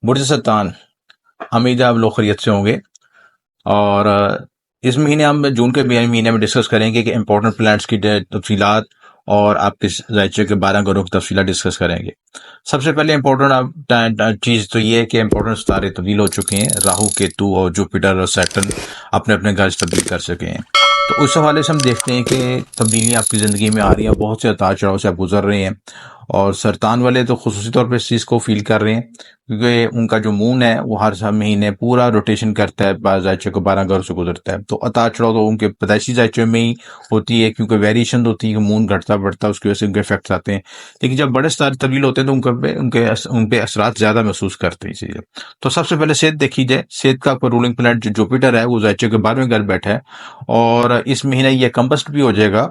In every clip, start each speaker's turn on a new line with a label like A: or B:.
A: बुर्ज सत्तान। उम्मीद है आप लोग खैरियत से होंगे। और इस महीने हम जून के महीने में डिस्कस करेंगे कि इम्पोर्टेंट प्लान्स की तफसीलात और आपके जायचे के 12 घरों की तफसीलात डिस्कस करेंगे। सबसे पहले इम्पोर्टेंट चीज़ तो ये है कि इम्पोर्टेंट सितारे तब्दील हो चुके हैं। राहु, केतु और जुपिटर और सैटर्न अपने अपने घर से तब्दील कर सके हैं। तो उस हवाले से हम देखते हैं कि तब्दीलियाँ आपकी ज़िंदगी में आ रही हैं, बहुत से उतार चढ़ाव से आप गुजर रहे हैं। और सरतान वाले तो खुसूसी तौर पर इस चीज़ को फील कर रहे हैं, क्योंकि उनका जो मून है वो हर महीने पूरा रोटेशन करता है, जायचे को 12 घरों से गुजरता है। तो उतार चढ़ाव तो उनके पैदाइशी जायचे में ही होती है, क्योंकि वेरिएशन होती है, मून घटता बढ़ता, उसकी वजह से उनके इफेक्ट्स आते हैं। लेकिन जब बड़े सितारे तब्दील होते हैं तो उन पे असरात ज्यादा महसूस करते हैं चीजें। तो सबसे पहले सेहत देखी जाए। सेहत का आपका रूलिंग प्लैनेट जो जुपिटर है वो जायचे के 12वें घर बैठा है, और इस महीने ये कंबस्ट भी हो जाएगा,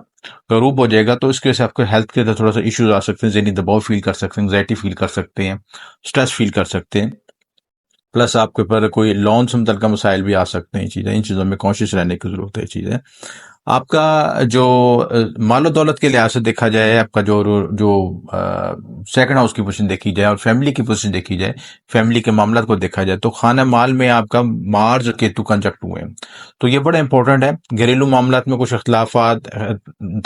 A: करूब हो जाएगा। तो इसकी वजह से आपको हेल्थ के अंदर थोड़ा सा इश्यूज आ सकते हैं, ज़हनी दबाव फील कर सकते हैं, एंग्जाइटी फील कर सकते हैं, स्ट्रेस फील कर सकते हैं। प्लस आपके ऊपर कोई लोन से मुतल्लिक़ मसाइल भी आ सकते हैं। चीज़ें, इन चीज़ों में कॉन्शियस रहने की ज़रूरत है। चीज़ें आपका जो मालो दौलत के लिहाज से देखा जाए, आपका जो जो सेकंड हाउस की पोजीशन देखी जाए और फैमिली की पोजीशन देखी जाए, फैमिली के मामला को देखा जाए, तो खाना माल में आपका मार्स और केतु कंजक्ट हुए हैं। तो ये बड़ा इंपॉर्टेंट है। घरेलू मामलात में कुछ अख्तिलाफात,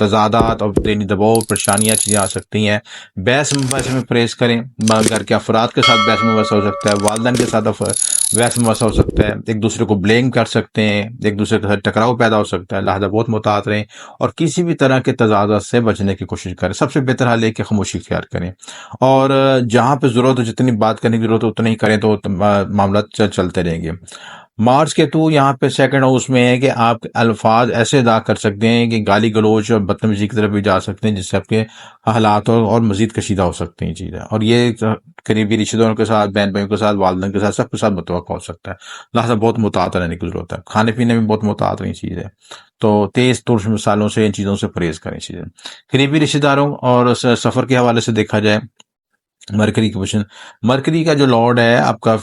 A: तजादात और ज़हनी दबाव, परेशानियां चीज़ें आ सकती हैं। बहस मुबाहसे में परहेज करें। घर के अफराद के साथ बहस मुबाहसा हो सकता है, वालदैन के साथ बहस मुबाहसा हो सकता है, एक दूसरे को ब्लेम कर सकते हैं, एक दूसरे के साथ टकराव पैदा हो सकता है। लिहाजा बहुत मुहतात रहें और किसी भी तरह के तजादात से बचने की कोशिश करें। सबसे बेहतर हाल है कि खामोशी इख्तियार करें, और जहां पे जरूरत हो, जितनी बात करने की जरूरत हो उतना ही करें, तो मामला चलते रहेंगे। मार्स केतु यहाँ पे सेकंड हाउस में है कि आप अल्फाज ऐसे अदा कर सकते हैं कि गाली गलौज और बदतमीजी की तरफ भी जा सकते हैं, जिससे आपके हालात और मजीद कशीदा हो सकते हैं चीज़ें। और ये करीबी रिश्तेदारों के साथ, बहन भाइयों के साथ, वालदैन के साथ, सबके साथ मुतवक्का हो सकता है। लिहाजा बहुत मुहतात रहने की जरूरत है। खाने पीने में बहुत मुहतात रहनी चीज़ है। तो तेज तुर्श मसालों से, इन चीज़ों से परहेज करें चीज़ें। करीबी रिश्तेदारों और सफ़र के हवाले से देखा जाए, मरकरी की पोजीशन, मरकरी का जो लॉर्ड है आपका,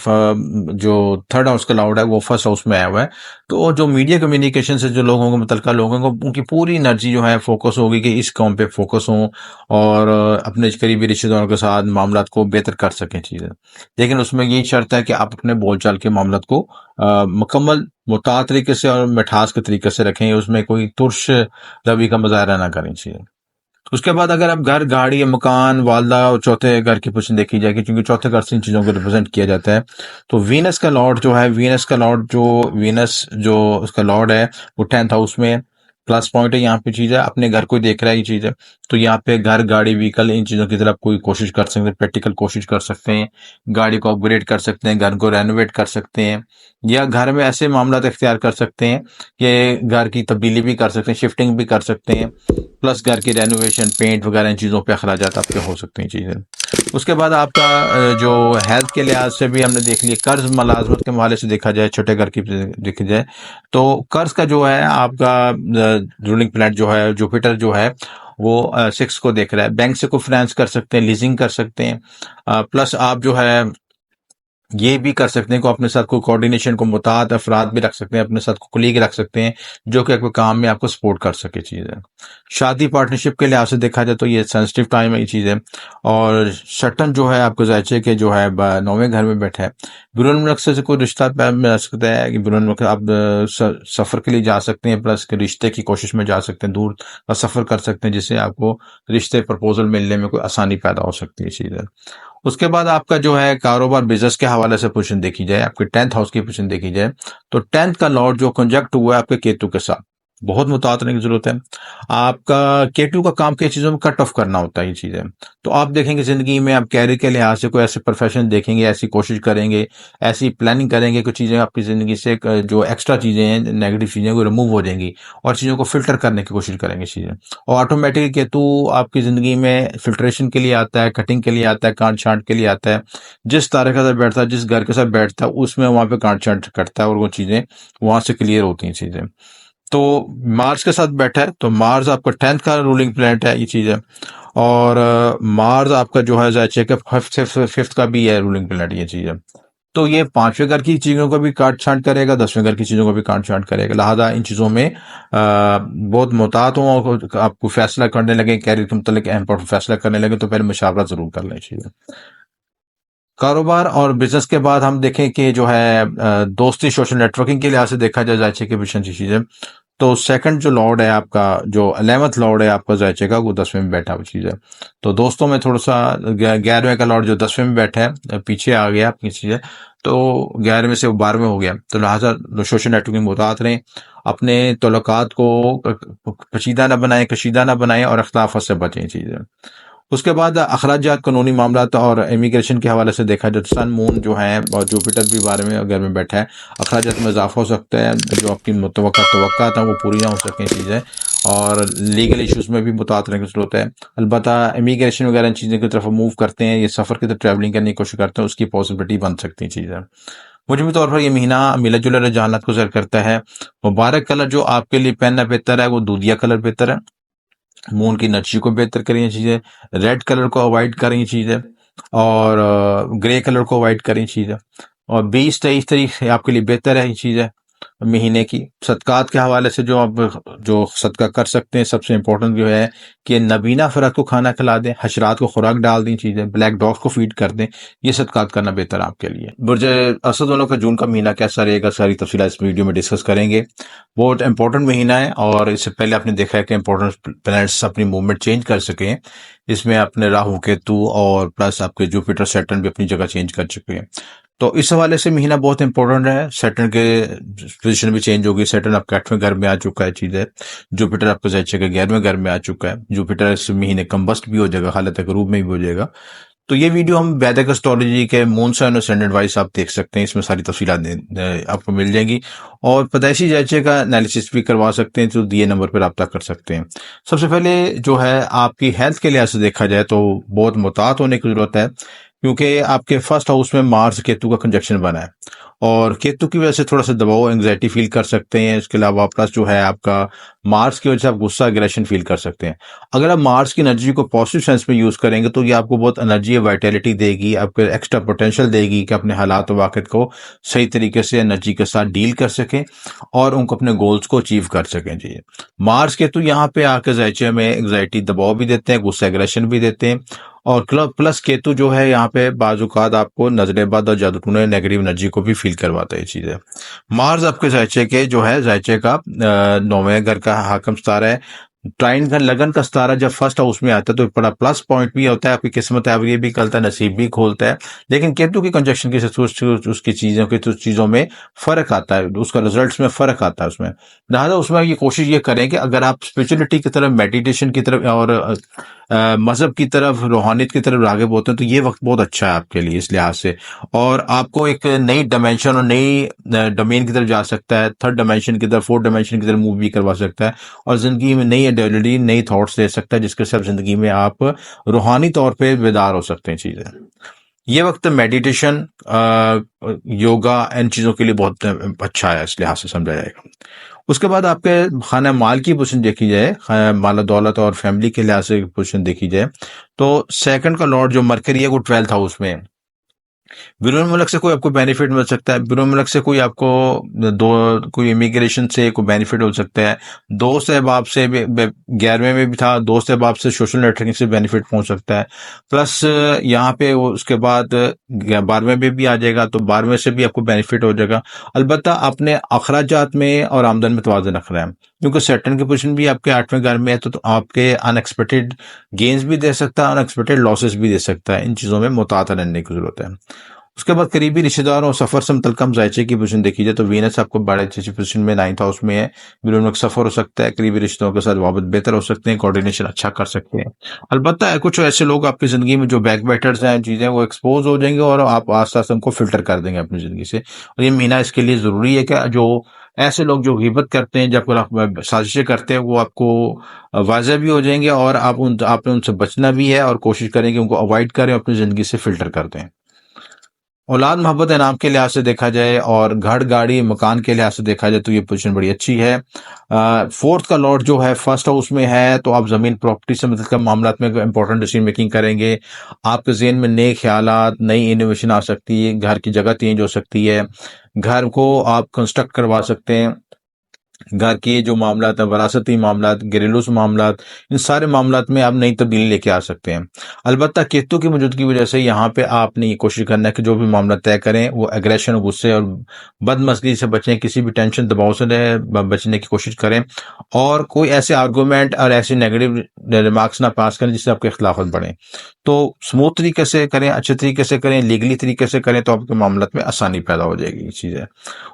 A: जो थर्ड हाउस का लॉर्ड है वो फर्स्ट हाउस में आया हुआ है। तो जो मीडिया कम्युनिकेशन से जो लोगों को मुतल्लिका लोगों को, उनकी पूरी एनर्जी जो है फोकस होगी कि इस काम पे फोकस हों और अपने करीबी रिश्तेदारों के साथ मामलात को बेहतर कर सकें चीज़ें। लेकिन उसमें यही शर्त है कि आप अपने बोलचाल के मामलात को मुकम्मल मुताद तरीके से और मिठास के तरीके से रखें। उसमें कोई तुर्श रवि का मुजाहरा ना करें चाहिए। उसके बाद अगर आप घर, गाड़ी, मकान, वालदा और चौथे घर की पोजीशन देखी जाएगी, क्योंकि चौथे घर से इन चीजों को रिप्रेजेंट किया जाता है। तो वीनस का लॉर्ड जो है, वीनस जो उसका लॉर्ड है वो 10th हाउस में है। प्लस पॉइंट है यहाँ पे चीज है, अपने घर को देख रहा है ये चीज है। तो यहाँ पे घर, गाड़ी, व्हीकल, इन चीजों की तरफ कोई कोशिश कर सकते हैं, प्रैक्टिकल कोशिश कर सकते हैं। गाड़ी को अपग्रेड कर सकते हैं, घर को रेनोवेट कर सकते हैं, या घर में ऐसे मामला इख्तियार कर सकते हैं कि घर की तब्दीली भी कर सकते हैं, शिफ्टिंग भी कर सकते हैं। प्लस घर की रेनोवेशन, पेंट वगैरह, इन चीज़ों पे अखराजात आपके हो सकते हैं चीज़ें। उसके बाद आपका जो हेल्थ के लिहाज से भी हमने देख लिया, कर्ज मुलाजमत के हवाले से देखा जाए, छोटे घर की देखी जाए, तो कर्ज का जो है आपका रूलिंग प्लैनेट जो है जुपिटर जो है वो 6 को देख रहा है। बैंक से कोई फाइनेंस कर सकते हैं, लीजिंग कर सकते हैं। प्लस आप जो है ये भी कर सकते हैं को अपने साथ कोई कोऑर्डिनेशन को मुताद अफराद भी रख सकते हैं, अपने साथ को कुलीग रख सकते हैं, जो कि आपके काम में आपको सपोर्ट कर सके चीज़ है। शादी पार्टनरशिप के लिहाज से देखा जाए तो ये सेंसिटिव टाइम है ये चीज़ है। और सटन जो है आपको जायचे के जो है 9वें घर में बैठा है। बुरन मुल्क से कोई रिश्ता मिल सकता है कि बुरन मुल्क आप सफ़र के लिए जा सकते हैं, प्लस के रिश्ते की कोशिश में जा सकते हैं, दूर का सफ़र कर सकते हैं, जिससे आपको रिश्ते प्रपोजल मिलने में कोई आसानी पैदा हो सकती है चीज़ है। उसके बाद आपका जो है कारोबार, बिजनेस के हवाले से पोजीशन देखी जाए, आपके 10th हाउस की पोजीशन देखी जाए, तो 10th का लॉर्ड जो कंजक्ट हुआ है आपके केतु के साथ, बहुत मुतात रहने की जरूरत है। आपका केतु का काम कई चीजों में कट ऑफ करना होता है ये चीजें। तो आप देखेंगे जिंदगी में आप कैरियर के लिहाज से कोई ऐसे प्रोफेशन देखेंगे, ऐसी कोशिश करेंगे, ऐसी प्लानिंग करेंगे, कुछ चीजें आपकी जिंदगी से जो एक्स्ट्रा चीजें हैं, नेगेटिव चीजें, वो रिमूव हो जाएंगी और चीजों को फिल्टर करने की कोशिश करेंगे चीजें। और ऑटोमेटिक केतु आपकी जिंदगी में फिल्ट्रेशन के लिए आता है, कटिंग के लिए आता है, काट छांट के लिए आता है। जिस तारे के साथ बैठता है, जिस घर के साथ बैठता है, उसमें वहां पे काट छांट करता है और वो चीजें वहां से क्लियर होती हैं चीजें। तो मार्स के साथ बैठा है, तो मार्स आपका 10th का रूलिंग प्लैनेट है ये चीज है। और मार्स आपका जो है चेकअप फिफ्थ का भी है रूलिंग प्लैनेट ये चीज है। तो ये 5वें घर की चीजों को भी काट छांट करेगा, 10वें घर की चीजों को भी काट छांट करेगा। लिहाजा इन चीजों में बहुत मोहतात हो। आपको फैसला करने लगे, कैरियर के मतलब इंपॉर्टेंट फैसला करने लगे, तो पहले मशावरा जरूर कर लें चीजें। कारोबार और बिजनेस के बाद हम देखें कि जो है दोस्ती सोशल नेटवर्किंग के लिहाज से देखा जाए जायचे के विषय चीजें, तो सेकंड जो लॉर्ड है आपका, जो 11th लॉर्ड है आपका जायचे का, वो 10वें में बैठा हुआ चीज है। तो दोस्तों में थोड़ा सा 11वें का लॉर्ड जो 10वें में बैठा है पीछे आ गया आपकी चीजें, तो 11वें से वो 12वें हो गया। तो लिहाजा सोशल नेटवर्किंग मुहतात रहें, अपने तल्लुकात को कशीदा ना बनाएं, कशीदा ना बनाएं और अख्ताफत से बचें चीजें। उसके बाद अखराजात, कानूनी मामलात और इमिग्रेशन के हवाले से देखा जाए तो सन, मून जो है और जुपिटर भी 12वें घर में बैठा है। अखराजात में इजाफा हो सकता है, जो आपकी मुतवक्का था वो पूरी ना हो सकें चीज़ें, और लीगल इश्यूज में भी मुतात रहने की जरूरत है। अलबत्ता इमिग्रेशन वगैरह चीज़ों की तरफ मूव करते हैं, ये सफ़र की तरफ ट्रैवलिंग करने की कोशिश करते हैं, उसकी पॉसिबिलिटी बन सकती है चीज़ें। मुझे तौर पर ये महीना मिला जुला रुझानात को ज़र करता है। मुबारक कलर जो आपके लिए पहनना बेहतर है वो दूधिया कलर बेहतर है। मून की एनर्जी को बेहतर करें ये चीजें। रेड कलर को अवॉइड करें ये चीजें, और ग्रे कलर को अवॉइड करें ये चीजें। और 20-23 तारीख आपके लिए बेहतर है ये चीजें महीने की। सदकात के हवाले से जो आप जो सदका कर सकते हैं, सबसे इम्पोर्टेंट जो है कि नबीना फरत को खाना खिला दें, हशरात को खुराक डाल दें चीजें, ब्लैक डॉग्स को फीड कर दें, ये सदकात करना बेहतर है आपके लिए। बुर्ज असद वालों का जून का महीना कैसा रहेगा, सारी तफसीलात इस वीडियो में डिस्कस करेंगे। बहुत इंपॉर्टेंट महीना है, और इससे पहले आपने देखा है कि इंपॉर्टेंट प्लैनेट्स अपनी मूवमेंट चेंज कर सके हैं। इसमें अपने राहु केतु और प्लस आपके जुपिटर सैटर्न भी अपनी जगह चेंज कर चुके हैं। तो इस हवाले से महीना बहुत इंपॉर्टेंट है। सैटर्न के पोजीशन भी चेंज होगी, सैटर्न आपके 8वें घर में आ चुका है चीज है। जुपिटर आपके जायचे के 11वें घर में आ चुका है। जुपिटर इस महीने कंबस्ट भी हो जाएगा, हालत रूप में भी हो जाएगा। तो ये वीडियो हम वैदिक एस्ट्रोलॉजी के मून साइन और स्टैंडर्ड वाइज आप देख सकते हैं, इसमें सारी तफसीलात आपको मिल जाएंगी, और पैदाइशी जायचे का एनालिसिस भी करवा सकते हैं, तो दिए नंबर पर रब्ता कर सकते हैं। सबसे पहले जो है आपकी हेल्थ के लिहाज से देखा जाए तो बहुत मुहतात होने की जरूरत है, क्योंकि आपके फर्स्ट हाउस में मार्स केतु का कंजक्शन बना है, और केतु की वजह से थोड़ा सा दबाव, एंग्जाइटी फील कर सकते हैं। इसके अलावा प्लस जो है आपका मार्स की वजह से आप गुस्सा, एग्रेशन फील कर सकते हैं। अगर आप मार्स की एनर्जी को पॉजिटिव सेंस में यूज करेंगे तो ये आपको बहुत एनर्जी, वाइटैलिटी देगी, आपको एक्स्ट्रा पोटेंशियल देगी कि अपने हालात वाक़ित को सही तरीके से एनर्जी के साथ डील कर सकें और उनको अपने गोल्स को अचीव कर सकें जी। मार्स केतु यहाँ पे आकर जायचे में एंग्जाइटी, दबाव भी देते हैं, गुस्सा, एग्रेशन भी देते हैं, और प्लस केतु जो है यहाँ पे बाजुकात आपको नजरेबद और जादूटूने नेगेटिव एनर्जी को भी फील करवाता है ये चीजें। मार्स आपके जायचे के जो है जायचे का 9वें घर का हाकम सितारा है। ट्राइन का लगन का सितारा जब फर्स्ट हाउस में आता है तो बड़ा प्लस पॉइंट भी होता है, आपकी किस्मत है ये भी करता है, नसीब भी खोलता है। लेकिन केतु की कंजक्शन की उसकी चीजों की चीजों में फर्क आता है, उसका रिजल्ट्स में फर्क आता है उसमें। लिहाजा उसमें ये कोशिश ये करें कि अगर आप स्पिरिचुअलिटी की तरफ, मेडिटेशन की तरफ और मजहब की तरफ, रूहानियत की तरफ राग़िब होते हैं तो ये वक्त बहुत अच्छा है आपके लिए इस लिहाज से, और आपको एक नई डायमेंशन और नई डोमेन की तरफ जा सकता है, थर्ड डायमेंशन की तरफ, फोर्थ डायमेंशन की तरफ मूव भी करवा सकता है, और जिंदगी में नई आइडियोलॉजी, नई थॉट्स दे सकता है, जिसके साथ जिंदगी में आप रूहानी तौर पे बेदार हो सकते हैं चीजें। ये वक्त मेडिटेशन, योगा, इन चीजों के लिए बहुत अच्छा है, इस लिहाज से समझा जाएगा। उसके बाद आपके खाना माल की पोजीशन देखी जाए, माल दौलत और फैमिली के लिहाज से पोजीशन देखी जाए, तो सेकंड का लॉर्ड जो मरकरी है वो 12th हाउस में है। बैरून मुल्क से कोई आपको बेनिफिट मिल सकता है, बैरून मुल्क से कोई आपको कोई इमिग्रेशन से कोई बेनिफिट हो सकता है, दोस्त अहबाब से 11वें में भी था, दोस्त अहबाब से सोशल नेटवर्किंग से बेनिफिट पहुंच सकता है। प्लस यहाँ पे उसके बाद 12वें में भी आ जाएगा, तो 12वें से भी आपको बेनिफिट हो जाएगा। अलबत्ता अपने अखराजात में और आमदन में तवाज़ुन रख रहा है, क्योंकि सैटर्न की पोजीशन भी आपके 8वें घर में है, तो आपके अनएक्सपेक्टेड गेन्स भी दे सकता है, अनएक्सपेक्टेड लॉसेस भी दे सकता है। इन चीज़ों में मुतात रहने की जरूरत है। उसके बाद करीबी रिश्तेदारों और सफर से मुतलकम जायचे की पोजीशन देखी जाए तो वीनस आपको बड़े अच्छी पोजीशन में 9th हाउस में है। बैरून सफर हो सकता है, करीबी रिश्तों के साथ वाबत बेहतर हो सकते हैं, कोऑर्डिनेशन अच्छा कर सकते हैं। अलबत्ता कुछ ऐसे लोग आपकी जिंदगी में जो बैक बैटर्स हैं, चीजें वो एक्सपोज हो जाएंगे और आप आस्ते आस्ते उनको फिल्टर कर देंगे अपनी जिंदगी से, और ये महीना इसके लिए जरूरी है कि जो ऐसे लोग जो गिबत करते हैं, जब आप साजिशें करते हैं, वो आपको वाज़ेह भी हो जाएंगे, और आपने उनसे बचना भी है, और कोशिश करें कि उनको अवॉइड करें, अपनी जिंदगी से फिल्टर कर दें। औलाद, मोहब्बत, इनाम के लिहाज से देखा जाए और घर, गाड़ी, मकान के लिहाज से देखा जाए तो ये पोजीशन बड़ी अच्छी है। फोर्थ का लॉर्ड जो है फर्स्ट हाउस में है, तो आप जमीन प्रॉपर्टी से मतलब मामला में इंपॉर्टेंट डिसीजन मेकिंग करेंगे। आपके जहन में नए ख्यालात, नई इनोवेशन आ सकती है, घर की जगह चेंज हो सकती है, घर को आप कंस्ट्रक्ट करवा सकते हैं, घर के जो मामलात है, वरासती मामलात, घरेलू मामलात, इन सारे मामलात में आप नई तब्दीली लेके आ सकते हैं। अलबत्ता केतु की मौजूदगी की वजह से यहाँ पे आपने ये कोशिश करना है कि जो भी मामला तय करें वो एग्रेशन, गुस्से और बदमज़गी से बचें, किसी भी टेंशन दबाव से बचने की कोशिश करें, और कोई ऐसे आर्गूमेंट और ऐसे नेगेटिव रिमार्क्स ना पास करें जिससे आपके खिलाफत बढ़े। तो स्मूथ तरीके से करें, अच्छे तरीके से करें, लीगली तरीके से करें, तो आपके मामलात में आसानी पैदा हो जाएगी ये चीज़ें।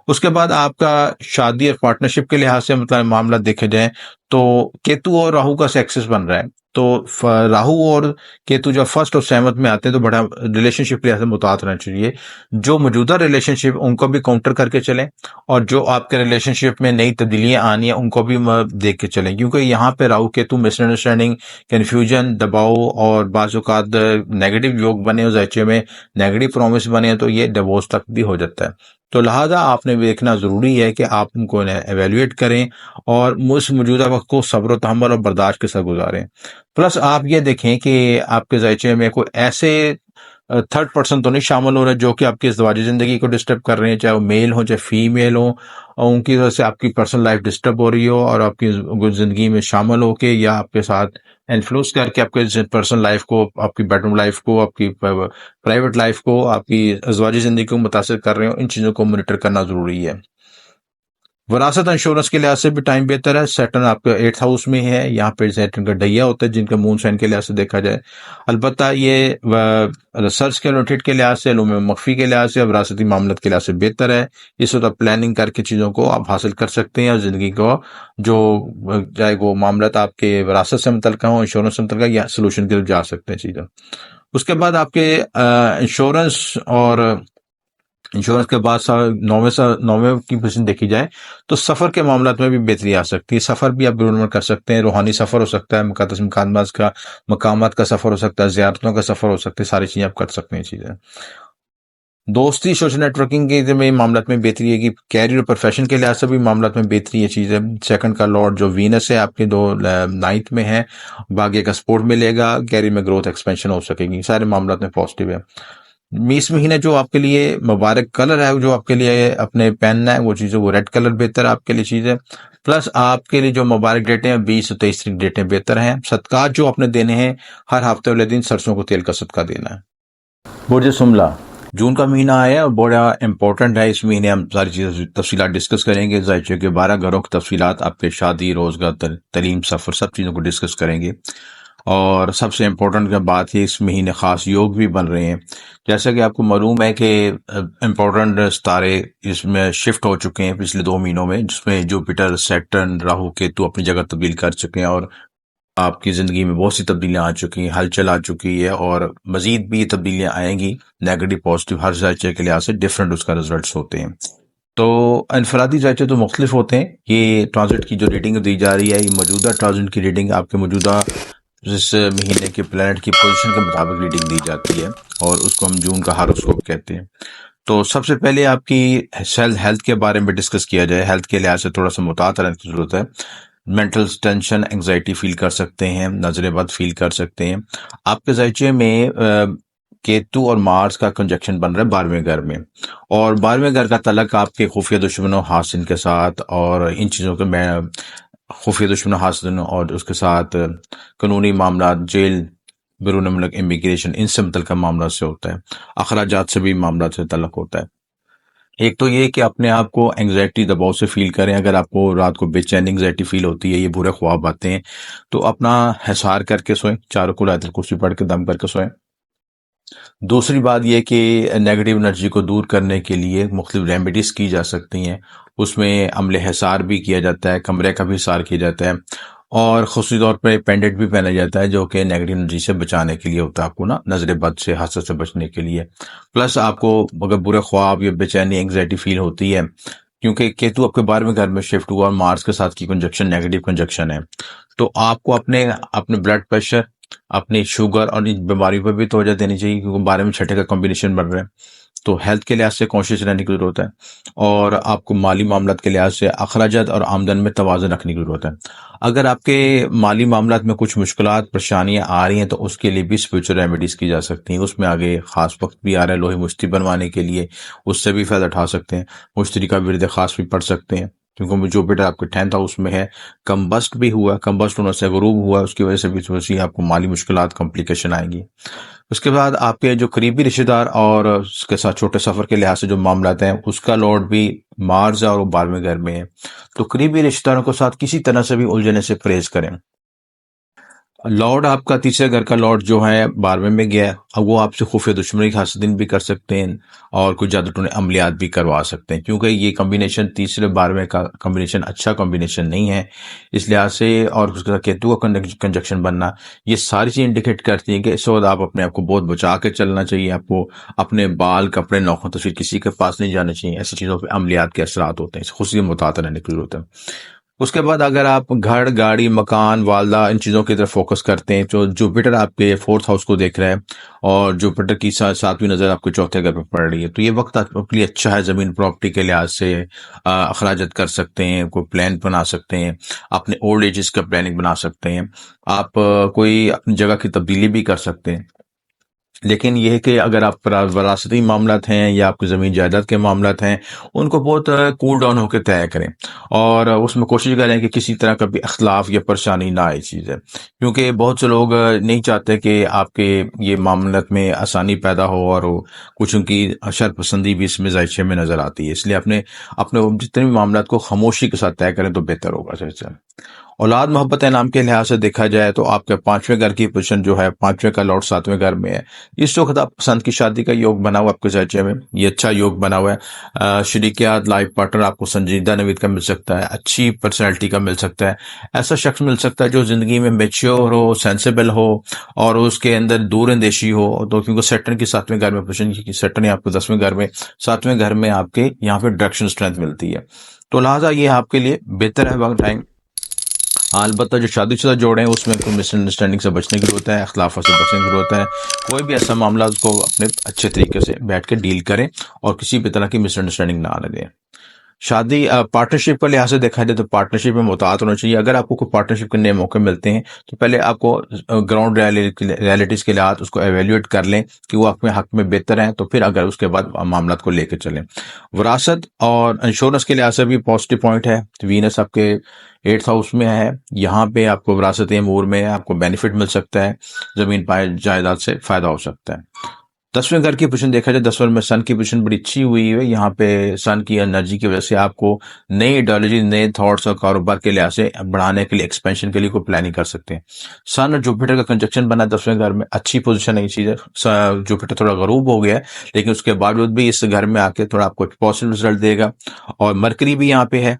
A: उसके बाद आपका शादी और पार्टनरशिप के लिहाज से मतलब मामला देखे जाए तो केतु और राहु का एक्सेस बन रहा है। तो राहु और केतु जब फर्स्ट और सेवंथ में आते हैं तो बड़ा रिलेशनशिप के लिहाज से मुतात रहना चाहिए। जो मौजूदा रिलेशनशिप उनको भी काउंटर करके चलें, और जो आपके रिलेशनशिप में नई तब्दीलियां आनी है उनको भी देख के चलें, क्योंकि यहाँ पे राहु केतु मिसअंडरस्टैंडिंग, कन्फ्यूजन, दबाव और बाज़-औक़ात नेगेटिव योग बने हो ज़ायचे में, नेगेटिव प्रॉमिस बने तो ये डिवोर्स तक भी हो जाता है। तो लिहाजा आपने देखना ज़रूरी है कि आप उनको एवेल्युएट करें और उस मौजूदा वक्त को सब्र तहम्मुल और बर्दाश्त के साथ गुजारें। प्लस आप ये देखें कि आपके ज़ायचे में कोई ऐसे थर्ड पर्सन तो नहीं शामिल हो रहे जो कि आपकी इज़्दिवाजी ज़िंदगी को डिस्टर्ब कर रहे हैं, चाहे वो मेल हो चाहे फीमेल हो, और उनकी वजह से आपकी पर्सनल लाइफ डिस्टर्ब हो रही हो और आपकी ज़िंदगी में शामिल होके या आपके साथ इन्फ्लुएंस करके आपके पर्सनल लाइफ को, आपकी बेडरूम लाइफ को, आपकी प्राइवेट लाइफ को, आपकी इज़्दिवाजी ज़िंदगी को मुतासिर कर रहे हो। इन चीज़ों को मॉनिटर करना ज़रूरी है। वरासत इंश्योरेंस के लिहाज से भी टाइम बेहतर है। सैटर्न आपका 8th हाउस में है, यहाँ पे सैटर्न का डैया होता है जिनका मून साइन के लिहाज से देखा जाए। अलबत्ता ये रिसर्च के रिलेटेड के लिहाज से, इल्म मख्फी के लिहाज से, वरासती मामलत के लिहाज से बेहतर है। इस वक्त प्लानिंग करके चीज़ों को आप हासिल कर सकते हैं और ज़िंदगी को जो चाहे वो मामलत आपके वरासत से मुतल्लिक़ हो, इंश्योरेंस से मुतल्लिक़, या सोल्यूशन के लिए जा सकते हैं चीज़ें। उसके बाद आपके इंश्योरेंस के बाद नौवें की पोजीशन देखी जाए तो सफ़र के मामला में भी बेहतरी आ सकती है। सफ़र भी आप बिरुन कर सकते हैं, रूहानी सफ़र हो सकता है, मुक़द्दस मकामात का सफ़र हो सकता है, ज़ियारतों का सफ़र हो सकता है, सारी चीज़ें आप कर सकते हैं चीज़ें। दोस्ती, सोशल नेटवर्किंग के में मामला में बेहतरी है कि कैरियर और प्रोफेशन के लिहाज से भी मामला में बेहतरी है चीज़ है। सेकंड का लॉर्ड जो वीनस है आपके 9th में है, भाग्य का सपोर्ट मिलेगा, कैरियर में ग्रोथ एक्सपेंशन हो सकेगी, सारे मामला में पॉजिटिव है। इस महीने जो आपके लिए मुबारक कलर है, जो आपके लिए अपने पहनना है वो चीज़ है, वो रेड कलर बेहतर है आपके लिए चीज़ है। प्लस आपके लिए जो मुबारक डेटें हैं 20 और 23 डेटें बेहतर हैं। सदकात जो आपने देने हैं, हर हफ्ते वाले दिन सरसों को तेल का सदका देना है। बुर्ज शुमला, जून का महीना आया और बड़ा इंपॉर्टेंट है। इस महीने हम सारी चीज़ें तफसीलात डिस्कस करेंगे। ज़ायचे के 12 घरों की तफसीलात, आपके शादी, रोज़गार, तलीम, सफ़र, सब चीज़ों को डिस्कस करेंगे। और सबसे इम्पोर्टेंट बात है, इस महीने ख़ास योग भी बन रहे हैं। जैसा कि आपको मालूम है कि इम्पोर्टेंट सितारे इसमें शिफ्ट हो चुके हैं पिछले 2 महीनों में, जिसमें जुपिटर, सैटर्न, राहु, केतु अपनी जगह तब्दील कर चुके हैं और आपकी ज़िंदगी में बहुत सी तब्दीलियां आ चुकी हैं, हलचल आ चुकी है और मज़ीद भी तब्दीलियां आएंगी। नेगेटिव पॉजिटिव हर जायचे के लिहाज से डिफरेंट उसका रिजल्ट्स होते हैं। तो इनफरादी जायचे तो मुख्तलिफ होते हैं। ये ट्रांजिट की जो रीडिंग दी जा रही है, ये मौजूदा ट्रांजिट की रीडिंग आपके मौजूदा जिस महीने के प्लैनेट की पोजीशन के मुताबिक रीडिंग दी जाती है और उसको हम जून का हॉरोस्कोप कहते हैं। तो सबसे पहले आपकी हेल्थ के बारे में डिस्कस किया जाए। हेल्थ के लिहाज से थोड़ा सा मुतात रहने की जरूरत है। मेंटल टेंशन, एंग्जाइटी फील कर सकते हैं, नजरें बद फील कर सकते हैं। आपके जायचे में केतु और मार्स का कंजक्शन बन रहा है 12वें घर में, और 12वें घर का तलक आपके खुफिया दुश्मनों, हासिन के साथ और इन चीज़ों के मैं खुफिया दुश्मनों, हासिन और उसके साथ कानूनी मामला, जेल, बैरून मुल्क इमिग्रेशन, इनसे मुतल्लिक़ मामला से होता है। अखराजात से भी मामला से तल्लक होता है। एक तो ये कि अपने आप को एंग्जाइटी, दबाव से फील करें। अगर आपको रात को बेचैनी, एंग्जाइटी फील होती है, ये बुरे ख्वाब आते हैं, तो अपना हिसार करके सोएं, चारों को आयतुल कुर्सी पढ़ के दम करके सोएं। दूसरी बात यह कि नेगेटिव एनर्जी को दूर करने के लिए मुख्तलिफ रेमेडीज़ की जा सकती हैं। उसमें अमले हिसार भी किया जाता है, कमरे का भी हिसार किया जाता है, और ख़ुसूसी तौर पर पेंडेंट भी पहना जाता है जो कि नेगेटिव एनर्जी से बचाने के लिए होता है, आपको ना नजर बद से, हसद से बचने के लिए। प्लस आपको अगर बुरे ख्वाब या बेचैनी, एंग्जाइटी फील होती है, क्योंकि केतु आपके 12वें घर में शिफ्ट हुआ और मार्स के साथ की कंजक्शन नेगेटिव कंजक्शन है, तो आपको अपने अपने ब्लड प्रेशर, अपनी शुगर और इन बीमारियों पर भी तवज्जो देनी चाहिए, क्योंकि 12 में 6 का कॉम्बिनेशन बन रहा है। तो हेल्थ के लिहाज से कॉन्शियस रहने की जरूरत है, और आपको माली मामलात के लिहाज से अखराजात और आमदन में तवाज़ुन रखने की जरूरत है। अगर आपके माली मामलात में कुछ मुश्किलात, परेशानियां आ रही हैं, तो उसके लिए भी स्पिरिचुअल रेमेडीज की जा सकती हैं। उसमें आगे खास वक्त भी आ रहा है लोहे मुश्ती बनवाने के लिए, उससे भी फायदा उठा सकते हैं। मुश्तरी का विरद खास भी पढ़ सकते हैं, क्योंकि जुपिटर आपके 10th हाउस में है, कम्बस्ट भी हुआ, कम्बस्ट होने से गरूब हुआ, उसकी वजह से भी थोड़ी सी आपको माली मुश्किलात कॉम्प्लिकेशन आएंगी। उसके बाद आपके जो करीबी रिश्तेदार और उसके साथ छोटे सफर के लिहाज से जो मामला हैं, उसका लॉर्ड भी मार्स है और वो 12वें घर में है। तो करीबी रिश्तेदारों के साथ किसी तरह से भी उलझने से परहेज करें। लॉर्ड आपका तीसरे घर का लॉर्ड जो है 12वें में गया है, अब वो आपसे खुफिया दुश्मनी की हासिल भी कर सकते हैं और कुछ जादू टोने अमलियात भी करवा सकते हैं, क्योंकि ये कॉम्बिनेशन तीसरे 12वें का कॉम्बिनेशन अच्छा कॉम्बिनेशन नहीं है इस लिहाज से। और उसके साथ केतु का कंजक्शन बनना, ये सारी चीज़ इंडिकेट करती है कि इस वक्त आप अपने आप को बहुत बचा के चलना चाहिए। आपको अपने बाल कपड़े नौखों तो फिर किसी के पास नहीं जाना चाहिए, ऐसी चीज़ों पर अमलियात के असरात होते हैं, खुशी से मुतात रहने की जरूरत है। उसके बाद अगर आप घर, गाड़ी, मकान, वालदा इन चीज़ों की तरफ फोकस करते हैं, तो जुपिटर आपके 4th हाउस को देख रहा है और जुपिटर की 7वीं नज़र आपके चौथे घर पर पड़ रही है। तो ये वक्त आपके लिए अच्छा है, ज़मीन प्रॉपर्टी के लिहाज से अखराजात कर सकते हैं, कोई प्लान बना सकते हैं, अपने ओल्ड एजेस का प्लानिंग बना सकते हैं, आप कोई अपनी जगह की तब्दीली भी कर सकते हैं। लेकिन यह है कि अगर आप वरासती मामलात हैं या आपकी ज़मीन जायदाद के मामलात हैं, उनको बहुत कूल डाउन होकर तय करें और उसमें कोशिश करें कि किसी तरह का भी अख्तलाफ या परेशानी ना आए चीज़ है, क्योंकि बहुत से लोग नहीं चाहते कि आपके ये मामलात में आसानी पैदा हो और कुछ उनकी शरपसंदी भी इसमें जायशे में नज़र आती है। इसलिए अपने अपने जितने भी मामलात को खामोशी के साथ तय करें तो बेहतर होगा। जैसे औलाद मोहब्बत नाम के लिहाज से देखा जाए तो आपके 5वें घर की पोजीशन जो है, 5वें का लॉर्ड 7वें घर में है, इस वक्त आप पसंद की शादी का योग बना हुआ आपके जैचे में, ये अच्छा योग बना हुआ है। शरीकियात लाइफ पार्टनर आपको संजीदा नवीद का मिल सकता है, अच्छी पर्सनैलिटी का मिल सकता है, ऐसा शख्स मिल सकता है जो जिंदगी में मेच्योर हो, सेंसिबल हो और उसके अंदर दूर अंदेशी हो। तो क्योंकि सैटर्न की 7वें घर में पोजीशन, सैटर्न आपको 10वें घर में, 7वें घर में आपके यहाँ पे डायरेक्शन स्ट्रेंथ मिलती है, तो लिहाजा ये आपके लिए बेहतर है वक्त टाइम। अलबत्ता जो शादीशुदा जोड़े हैं उसमें कोई मिसअंडरस्टैंडिंग से बचने की जरूरत है, अख्लाफों से बचने की जरूरत है। कोई भी ऐसा मामला उसको अपने अच्छे तरीके से बैठ के डील करें और किसी भी तरह की मिसअंडरस्टैंडिंग ना आने दें। शादी पार्टनरशिप का लिहाज से देखा जाए तो पार्टनरशिप में मुतात होना चाहिए। अगर आपको कोई पार्टनरशिप के नए मौके मिलते हैं तो पहले आपको ग्राउंड रियलिटीज के लिहाज उसको एवेल्यूएट कर लें कि वो अपने हक में बेहतर हैं, तो फिर अगर उसके बाद मामला को लेकर चलें। विरासत और इंश्योरेंस के लिहाज से भी पॉजिटिव पॉइंट है। वीनस आपके 8th हाउस में है, यहाँ पे आपको विरासत अमूर में आपको बेनिफिट मिल सकता है, जमीन पाए जायदाद से फायदा हो सकता है। 10वें घर की पोजीशन देखा जाए, 10वें में सन की पोजीशन बड़ी अच्छी हुई है। यहाँ पे सन की एनर्जी की वजह से आपको नई आइडियोलॉजी, नए थॉट्स और कारोबार के लिहाज से बढ़ाने के लिए, एक्सपेंशन के लिए कोई प्लानिंग कर सकते हैं। सन और जुपिटर का कंजक्शन बना 10वें घर में, अच्छी पोजीशन है। ये चीज है, जुपिटर थोड़ा गरूब हो गया है लेकिन उसके बावजूद भी इस घर में आके थोड़ा आपको पॉजिटिव रिजल्ट देगा। और मरकरी भी यहाँ पे है,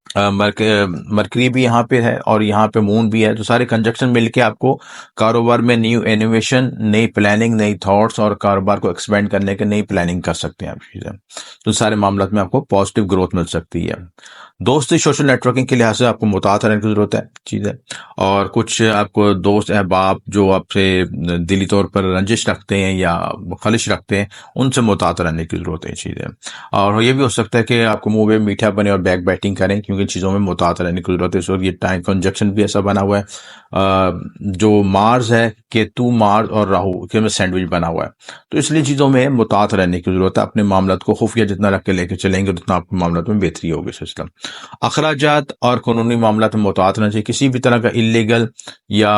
A: मरकरी भी यहाँ पे है और यहाँ पे मून भी है, तो सारे कंजक्शन मिलके आपको कारोबार में न्यू इनोवेशन, नई प्लानिंग, नई थॉट्स और कारोबार को एक्सपेंड करने के नई प्लानिंग कर सकते हैं आप चीजें। तो सारे मामलों में आपको पॉजिटिव ग्रोथ मिल सकती है। दोस्ती, सोशल नेटवर्किंग के लिहाज से आपको मुतात रहने की जरूरत है चीज है। और कुछ आपको दोस्त अहबाब जो आपसे दिली तौर पर रंजिश रखते हैं या खलिश रखते हैं, उनसे मुतात रहने की जरूरत है चीज है। और ये भी हो सकता है कि आपको मुंह में मीठा बने और बैक बैटिंग करें, क्योंकि चीज़ों में मुतात रहने की जरूरत है। इस वक्त ये टाइम कंजक्शन भी ऐसा बना हुआ है, जो मार्स है, केतु, मार्स और राहु के में सैंडविच बना हुआ है, तो इसलिए चीज़ों में मुतात रहने की जरूरत है। अपने मामलात को खुफिया जितना रख के लेके चलेंगे उतना आपके मामलात में बेहतरी होगी सिस्टम। अखराजात और कानूनी मामलात में मुतात रहना चाहिए। किसी भी तरह का इलीगल या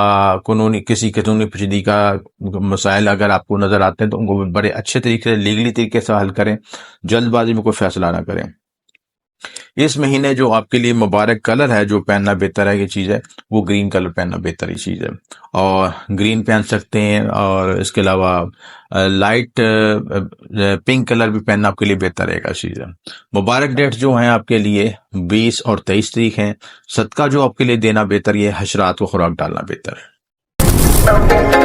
A: कानूनी पेचीदगी का मसाइल अगर आपको नजर आते हैं तो उनको बड़े अच्छे तरीके से, लीगली तरीके से हल करें, जल्दबाजी में कोई फैसला ना करें। इस महीने जो आपके लिए मुबारक कलर है जो पहनना बेहतर है, ये चीज़ है, वो ग्रीन कलर पहनना बेहतर ही चीज़ है, और ग्रीन पहन सकते हैं। और इसके अलावा लाइट पिंक कलर भी पहनना आपके लिए बेहतर रहेगा चीज़ है। मुबारक डेट जो हैं आपके लिए 20 और 23 तारीख हैं। सदका जो आपके लिए देना बेहतर, ये हशरात को खुराक डालना बेहतर है।